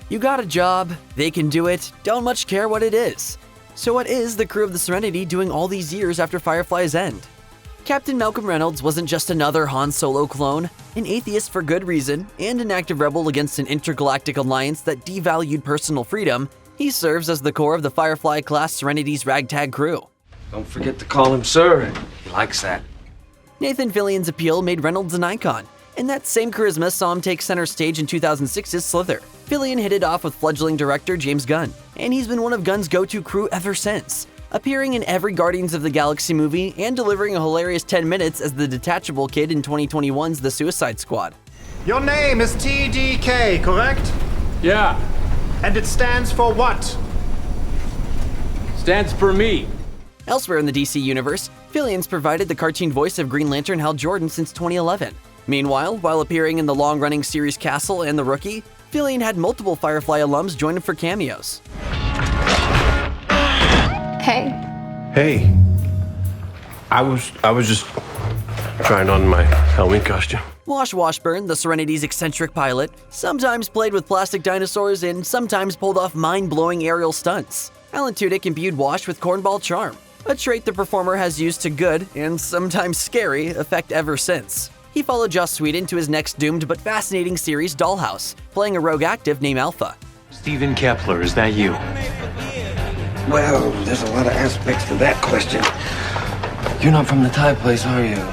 You got a job, they can do it, don't much care what it is. So what is the crew of the Serenity doing all these years after Firefly's end? Captain Malcolm Reynolds wasn't just another Han Solo clone, an atheist for good reason, and an active rebel against an intergalactic alliance that devalued personal freedom. He serves as the core of the Firefly-class Serenity's ragtag crew. Don't forget to call him sir. He likes that. Nathan Fillion's appeal made Reynolds an icon, and that same charisma saw him take center stage in 2006's Slither. Fillion hit it off with fledgling director James Gunn, and he's been one of Gunn's go-to crew ever since, appearing in every Guardians of the Galaxy movie and delivering a hilarious 10 minutes as the detachable kid in 2021's The Suicide Squad. Your name is TDK, correct? Yeah. And it stands for what? Stands for me. Elsewhere in the DC universe, Fillion's provided the cartoon voice of Green Lantern Hal Jordan since 2011. Meanwhile, while appearing in the long-running series Castle and The Rookie, Fillion had multiple Firefly alums join him for cameos. Hey. Hey. I was just trying on my Halloween costume. Wash Washburn, the Serenity's eccentric pilot, sometimes played with plastic dinosaurs and sometimes pulled off mind-blowing aerial stunts. Alan Tudyk imbued Wash with cornball charm, a trait the performer has used to good, and sometimes scary, effect ever since. He followed Joss Whedon to his next doomed but fascinating series, Dollhouse, playing a rogue active named Alpha. Stephen Kepler, is that you? Well, there's a lot of aspects to that question. You're not from the Thai place, are you?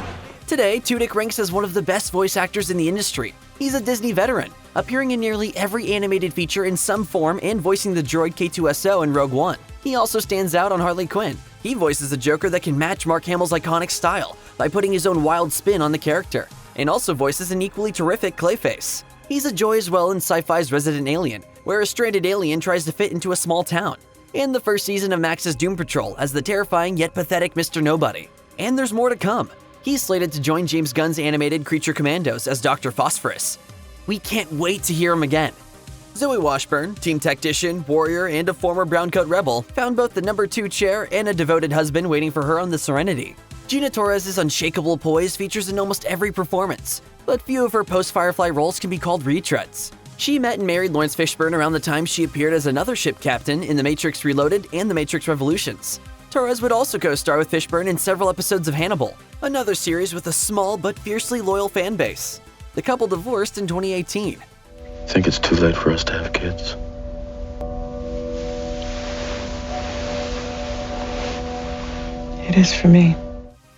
Today, Tudyk ranks as one of the best voice actors in the industry. He's a Disney veteran, appearing in nearly every animated feature in some form and voicing the droid K2SO in Rogue One. He also stands out on Harley Quinn. He voices a Joker that can match Mark Hamill's iconic style by putting his own wild spin on the character, and also voices an equally terrific Clayface. He's a joy as well in sci-fi's Resident Alien, where a stranded alien tries to fit into a small town, and the first season of Max's Doom Patrol as the terrifying yet pathetic Mr. Nobody. And there's more to come. He's slated to join James Gunn's animated Creature Commandos as Dr. Phosphorus. We can't wait to hear him again. Zoe Washburn, team tactician, warrior, and a former browncoat rebel, found both the number 2 chair and a devoted husband waiting for her on the Serenity. Gina Torres' unshakable poise features in almost every performance, but few of her post-Firefly roles can be called retreads. She met and married Lawrence Fishburne around the time she appeared as another ship captain in The Matrix Reloaded and The Matrix Revolutions. Torres would also co-star with Fishburne in several episodes of Hannibal, another series with a small but fiercely loyal fan base. The couple divorced in 2018. Think it's too late for us to have kids? It is for me.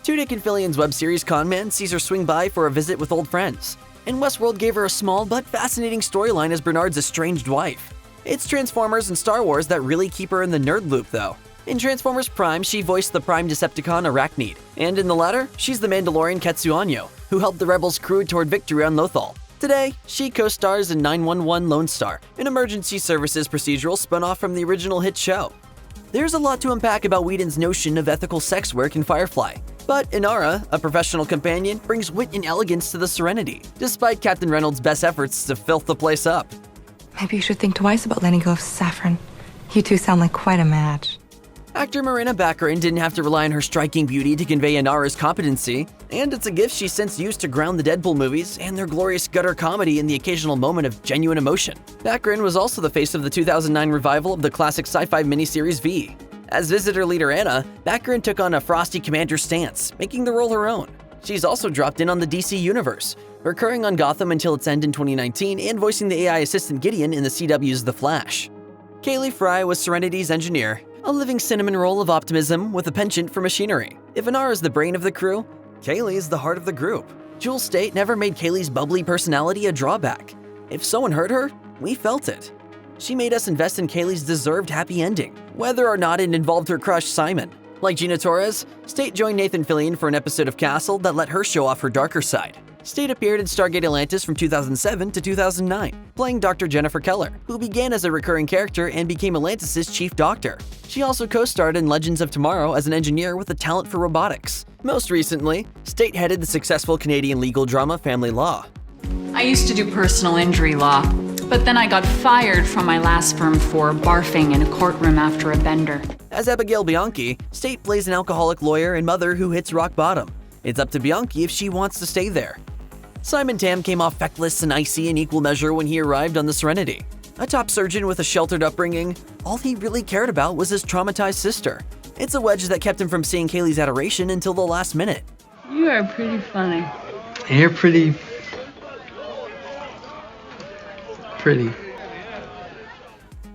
Tudyk and Fillion's web series Con Man sees her swing by for a visit with old friends, and Westworld gave her a small but fascinating storyline as Bernard's estranged wife. It's Transformers and Star Wars that really keep her in the nerd loop, though. In Transformers Prime, she voiced the Prime Decepticon Arachnid, and in the latter, she's the Mandalorian Ketsuanyo, who helped the Rebels' crew toward victory on Lothal. Today, she co-stars in 911 Lone Star, an emergency services procedural spun off from the original hit show. There's a lot to unpack about Whedon's notion of ethical sex work in Firefly, but Inara, a professional companion, brings wit and elegance to the Serenity, despite Captain Reynolds' best efforts to filth the place up. Maybe you should think twice about letting go of Saffron. You two sound like quite a match. Actor Morena Baccarin didn't have to rely on her striking beauty to convey Inara's competency, and it's a gift she's since used to ground the Deadpool movies and their glorious gutter comedy in the occasional moment of genuine emotion. Baccarin was also the face of the 2009 revival of the classic sci-fi miniseries V. As visitor leader Anna, Baccarin took on a frosty commander stance, making the role her own. She's also dropped in on the DC universe, recurring on Gotham until its end in 2019 and voicing the AI assistant Gideon in the CW's The Flash. Kaylee Fry was Serenity's engineer, a living cinnamon roll of optimism with a penchant for machinery. If Inara is the brain of the crew, Kaylee is the heart of the group. Jules Staite never made Kaylee's bubbly personality a drawback. If someone hurt her, we felt it. She made us invest in Kaylee's deserved happy ending, whether or not it involved her crush Simon. Like Gina Torres, Staite joined Nathan Fillion for an episode of Castle that let her show off her darker side. Staite appeared in Stargate Atlantis from 2007 to 2009, playing Dr. Jennifer Keller, who began as a recurring character and became Atlantis' chief doctor. She also co-starred in Legends of Tomorrow as an engineer with a talent for robotics. Most recently, Staite headed the successful Canadian legal drama Family Law. I used to do personal injury law, but then I got fired from my last firm for barfing in a courtroom after a bender. As Abigail Bianchi, Staite plays an alcoholic lawyer and mother who hits rock bottom. It's up to Bianchi if she wants to stay there. Simon Tam came off feckless and icy in equal measure when he arrived on the Serenity. A top surgeon with a sheltered upbringing, all he really cared about was his traumatized sister. It's a wedge that kept him from seeing Kaylee's adoration until the last minute. You are pretty funny. You're pretty.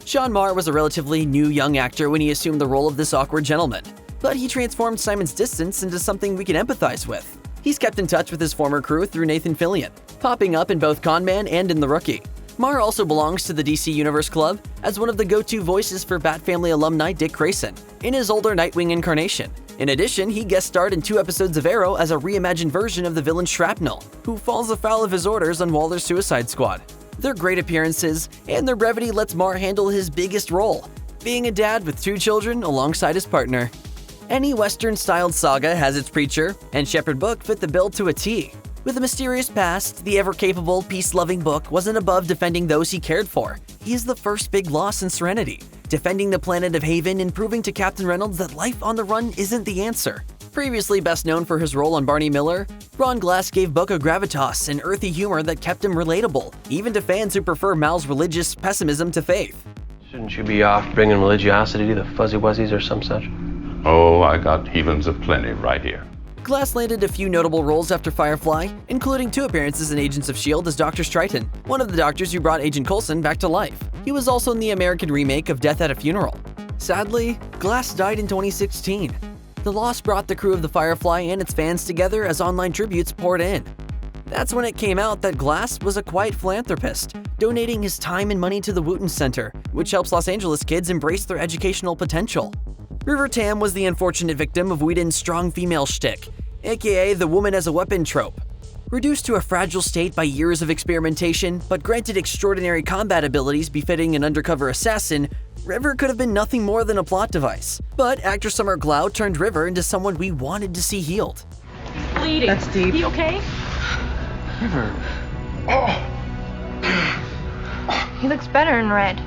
Sean Maher was a relatively new young actor when he assumed the role of this awkward gentleman, but he transformed Simon's distance into something we can empathize with. He's kept in touch with his former crew through Nathan Fillion, popping up in both Con Man and in The Rookie. Maher also belongs to the DC Universe Club as one of the go-to voices for Bat Family alumni Dick Grayson in his older Nightwing incarnation. In addition, he guest starred in 2 episodes of Arrow as a reimagined version of the villain Shrapnel, who falls afoul of his orders on Waller's Suicide Squad. Their great appearances and their brevity lets Maher handle his biggest role, being a dad with 2 children alongside his partner. Any Western-styled saga has its preacher, and Sheppard book fit the bill to a T. With a mysterious past, the ever-capable, peace-loving Book wasn't above defending those he cared for. He is the first big loss in Serenity, defending the planet of Haven and proving to Captain Reynolds that life on the run isn't the answer. Previously best known for his role on Barney Miller, Ron Glass gave Book a gravitas and earthy humor that kept him relatable, even to fans who prefer Mal's religious pessimism to faith. Shouldn't you be off bringing religiosity to the fuzzy wuzzies or some such? Oh, I got heathens aplenty right here. Glass landed a few notable roles after Firefly, including 2 appearances in Agents of S.H.I.E.L.D. as Dr. Stryton, one of the doctors who brought Agent Coulson back to life. He was also in the American remake of Death at a Funeral. Sadly, Glass died in 2016. The loss brought the crew of the Firefly and its fans together as online tributes poured in. That's when it came out that Glass was a quiet philanthropist, donating his time and money to the Wooten Center, which helps Los Angeles kids embrace their educational potential. River Tam was the unfortunate victim of Whedon's strong female shtick, aka the woman as a weapon trope. Reduced to a fragile state by years of experimentation, but granted extraordinary combat abilities befitting an undercover assassin, River could have been nothing more than a plot device. But actor Summer Glau turned River into someone we wanted to see healed. Bleeding. That's deep. You okay? River. He looks better in red.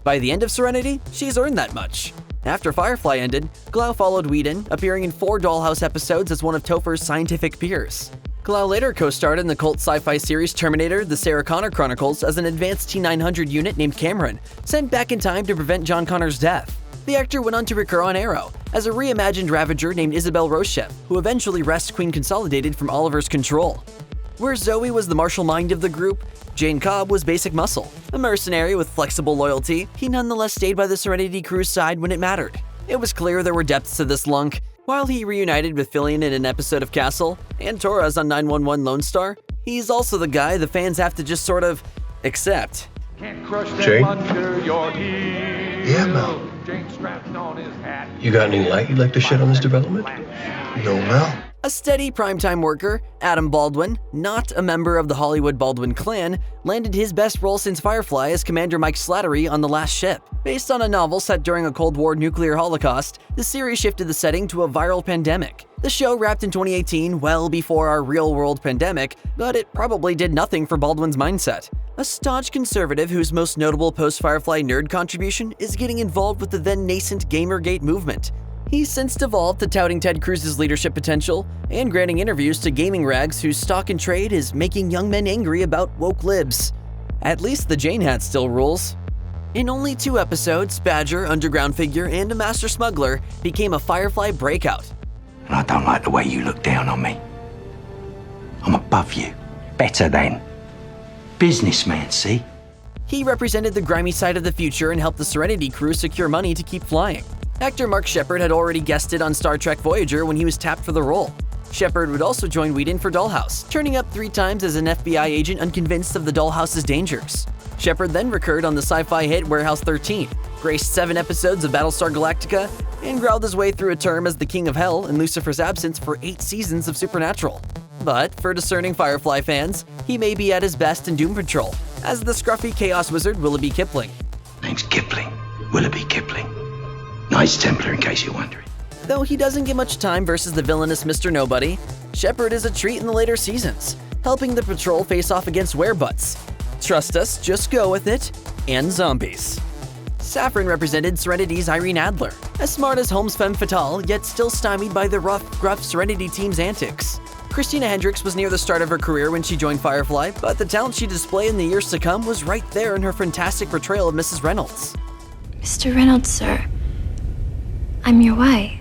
By the end of Serenity, she's earned that much. After Firefly ended, Glau followed Whedon, appearing in 4 Dollhouse episodes as one of Topher's scientific peers. Glau later co-starred in the cult sci-fi series Terminator: The Sarah Connor Chronicles as an advanced T-900 unit named Cameron, sent back in time to prevent John Connor's death. The actor went on to recur on Arrow as a reimagined Ravager named Isabel Rochef, who eventually wrests Queen Consolidated from Oliver's control. Where Zoe was the martial mind of the group, Jane Cobb was basic muscle. A mercenary with flexible loyalty, he nonetheless stayed by the Serenity crew's side when it mattered. It was clear there were depths to this lunk. While he reunited with Fillion in an episode of Castle, and Torres on 911 Lone Star, he's also the guy the fans have to just sort of accept. Jay? Yeah, Mel. You got any light you'd like to shed on this development? No, Mel. A steady primetime worker, Adam Baldwin, not a member of the Hollywood Baldwin clan, landed his best role since Firefly as Commander Mike Slattery on The Last Ship. Based on a novel set during a Cold War nuclear holocaust, the series shifted the setting to a viral pandemic. The show wrapped in 2018, well before our real-world pandemic, but it probably did nothing for Baldwin's mindset. A staunch conservative whose most notable post-Firefly nerd contribution is getting involved with the then-nascent Gamergate movement. He's since devolved to touting Ted Cruz's leadership potential and granting interviews to gaming rags whose stock and trade is making young men angry about woke libs. At least the Jane hat still rules. In only 2 episodes, Badger, Underground Figure, and a Master Smuggler became a Firefly breakout. And I don't like the way you look down on me. I'm above you. Better than. Businessman, see? He represented the grimy side of the future and helped the Serenity crew secure money to keep flying. Actor Mark Sheppard had already guested on Star Trek Voyager when he was tapped for the role. Sheppard would also join Whedon for Dollhouse, turning up 3 times as an FBI agent unconvinced of the Dollhouse's dangers. Sheppard then recurred on the sci-fi hit Warehouse 13, graced 7 episodes of Battlestar Galactica, and growled his way through a term as the King of Hell in Lucifer's absence for 8 seasons of Supernatural. But for discerning Firefly fans, he may be at his best in Doom Patrol, as the scruffy Chaos Wizard Willoughby Kipling. Name's Kipling. Willoughby Kipling. Knights Templar, in case you're wondering. Though he doesn't get much time versus the villainous Mr. Nobody, Sheppard is a treat in the later seasons, helping the patrol face off against werebutts. Trust us, just go with it, and zombies. Safran represented Serenity's Irene Adler, as smart as Holmes' femme fatale, yet still stymied by the rough, gruff Serenity team's antics. Christina Hendricks was near the start of her career when she joined Firefly, but the talent she displayed in the years to come was right there in her fantastic portrayal of Mrs. Reynolds. Mr. Reynolds, sir. I'm your wife.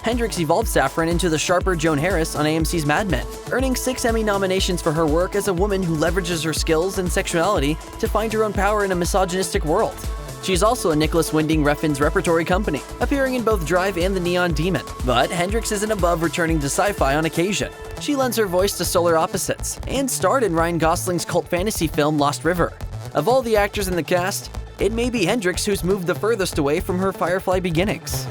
Hendricks evolved Saffron into the sharper Joan Harris on AMC's Mad Men, earning 6 Emmy nominations for her work as a woman who leverages her skills and sexuality to find her own power in a misogynistic world. She's also a Nicholas Winding Refn's repertory company, appearing in both Drive and The Neon Demon. But Hendricks isn't above returning to sci-fi on occasion. She lends her voice to Solar Opposites, and starred in Ryan Gosling's cult fantasy film Lost River. Of all the actors in the cast, it may be Hendricks who's moved the furthest away from her Firefly beginnings.